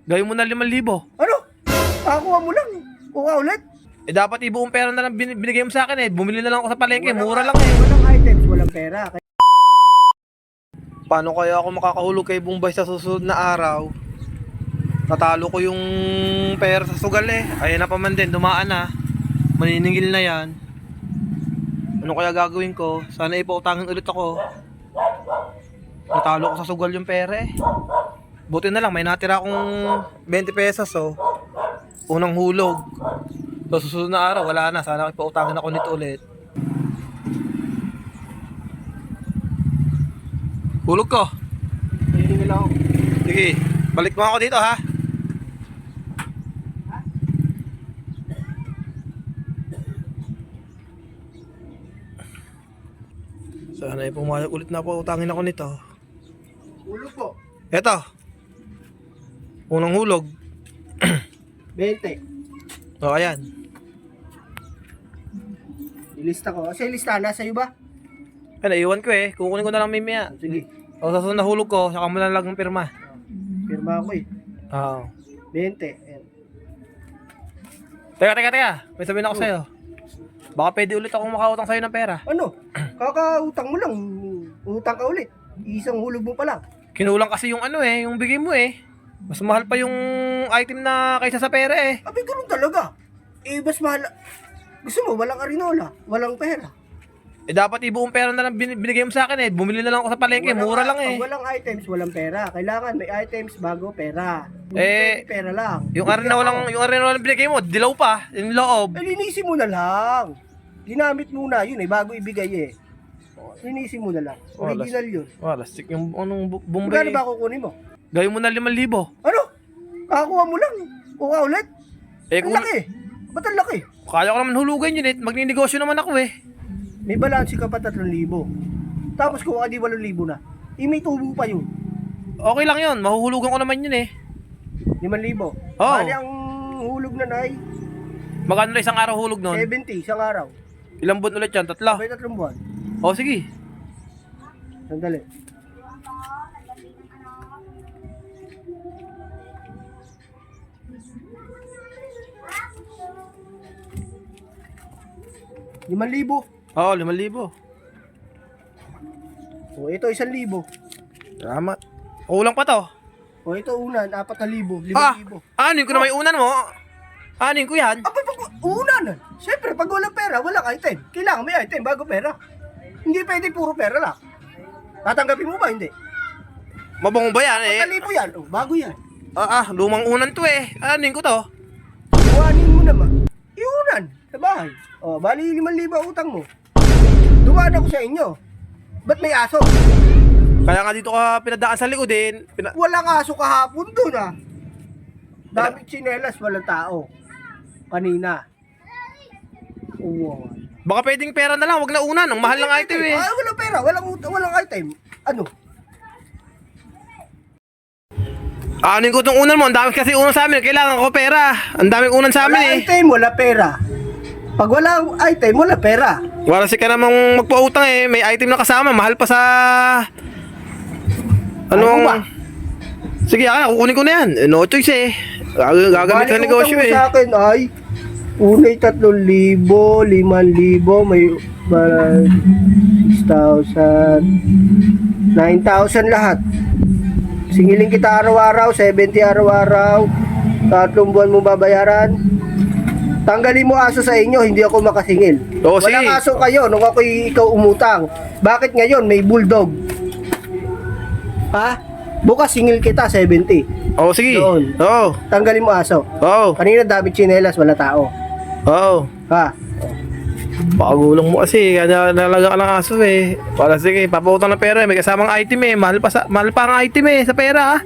Gawin mo na 5,000. Ano? Nakakuha mo lang. Kuha ulit. Eh dapat ibuong pera na lang binigay mo sa akin eh. Bumili na lang ako sa palengke, mura lang eh. Walang items, walang pera. Paano kaya ako makakahulog kay Bombay sa susunod na araw? Natalo ko yung pera sa sugal eh. Ayan na pa man din, dumaan na. Maniningil na yan. Ano kaya gagawin ko? Sana ipautangin ulit ako. Natalo ko sa sugal yung pera eh. Buti na lang, may natira akong 20 pesos oh. Unang hulog. Sa susunod na araw, wala na. Sana ipautangin ako nito ulit. Hulog ko. Hiningil ako. Sige, balik mo ako dito ha. Sana ay pumayag ulit na po, utangin ako nito. Hulog po. Eto. Unang hulog. 20. O, ayan. Ilista ko. Kasi listahan na sa'yo ba? Ay, naiwan ko eh. Kukunin ko na lang mamaya. Sige. O, sa susunod na hulog ko, saka mo na lang ng pirma. Pirma ako eh. Oo. 20. Ayan. Teka. May sabihin ako sa'yo. Baka pwede ulit akong makautang sa'yo ng pera. Ano? Kakautang mo lang. Utang ka ulit. Isang hulog mo pa lang. Kinulang kasi yung ano eh, yung bigay mo eh. Mas mahal pa yung item na kaysa sa pera eh. Abi, ganun talaga. Eh, mas mahal. Gusto mo, walang arinola. Walang pera. Eh dapat ibuong pera na lang binigay mo sa akin eh. Bumili na lang ako sa palengke, mura lang eh. Pag walang items, walang pera. Kailangan may items bago pera. Hindi Eh, pwede pera lang. Yung ari na walang binigay mo, dilaw pa, yung loob. Eh, linisin mo na lang. Ginamit muna yun eh, bago ibigay eh. Linisin mo na lang. Original yun. Wala, stick yung anong Magkano Bombay. ba kukunin mo? Gawin mo na 5,000. Ano? Kakakuha mo lang. Kuha ulit. Eh Ang kung laki. Ba't ang laki? kaya ko naman hulugan yun eh, magninegosyo naman ako eh. May balansi ka pa 3,000. Tapos kuha di 8,000 na. Eh, may tubo pa yun. Okay lang yun, mahuhulugan ko naman yun eh. 5,000. Oo. Bali ang hulog na nay, Magkano na isang araw hulog nun? 70 isang araw. Ilang buwan ulit yan? 3? May 3 buwan. O sige. Sandali. ₱5,000. Oo, 5,000. O ito 1,000. Salamat. Kulang pa to. O ito unan 4,000. Ah, 5,000. anin ko na may unan mo. Anin ko yan. Pag unan. Siyempre pag walang pera, walang item. Kailangan may item bago pera. Hindi pwede puro pera lang. Tatanggapin mo ba? Hindi. Mabango ba yan eh? 4,000 yan. O, bago yan. Lumang unan to eh. Anin ko to. Kuhanin mo naman. Iunan sa bahay. O, bali 5,000 utang mo. Dumaan ako sa inyo. Ba't may aso? Kaya nga dito ka pinadaan sa likod din. Walang aso kahapon doon ah. Daming tsinelas, walang tao. Kanina. Oo. Baka pwedeng pera na lang, wag na unan. Ang mahal ng item eh. Walang pera, walang item. Ano? Anin ko tong unan mo. Ang dami kasi unan sa amin. Kailangan ko pera. Ang daming unan sa amin Wala eh. item, wala pera. Pag wala item, wala pera. Wala si ka namang magpautang eh. May item na kasama. Mahal pa sa... Ano ba? Sige, kukunin ko na yan. No choice eh. Gagamit sa Bali, negosyo utang mo eh. sa akin ay unay 3,000, 5,000, may 6,000, 9,000 lahat. Singilin kita araw-araw, 70 araw-araw, 3 buwan mo babayaran. Tanggalin mo aso sa inyo, hindi ako makasingil. Oo, sige. Walang aso kayo nung ikaw umutang. Bakit ngayon may bulldog? Ha? Bukas singil kita, 70. Oo, sige. Doon. Oo. Tanggalin mo aso. Oo. Kanina David tsinelas, wala tao. Oo. Ha? Pakagulong mo kasi. Kaya nalaga ka ng aso eh. Wala sige, papautang ng pera eh. May kasamang item eh. Mahal pa ang item eh sa pera ah.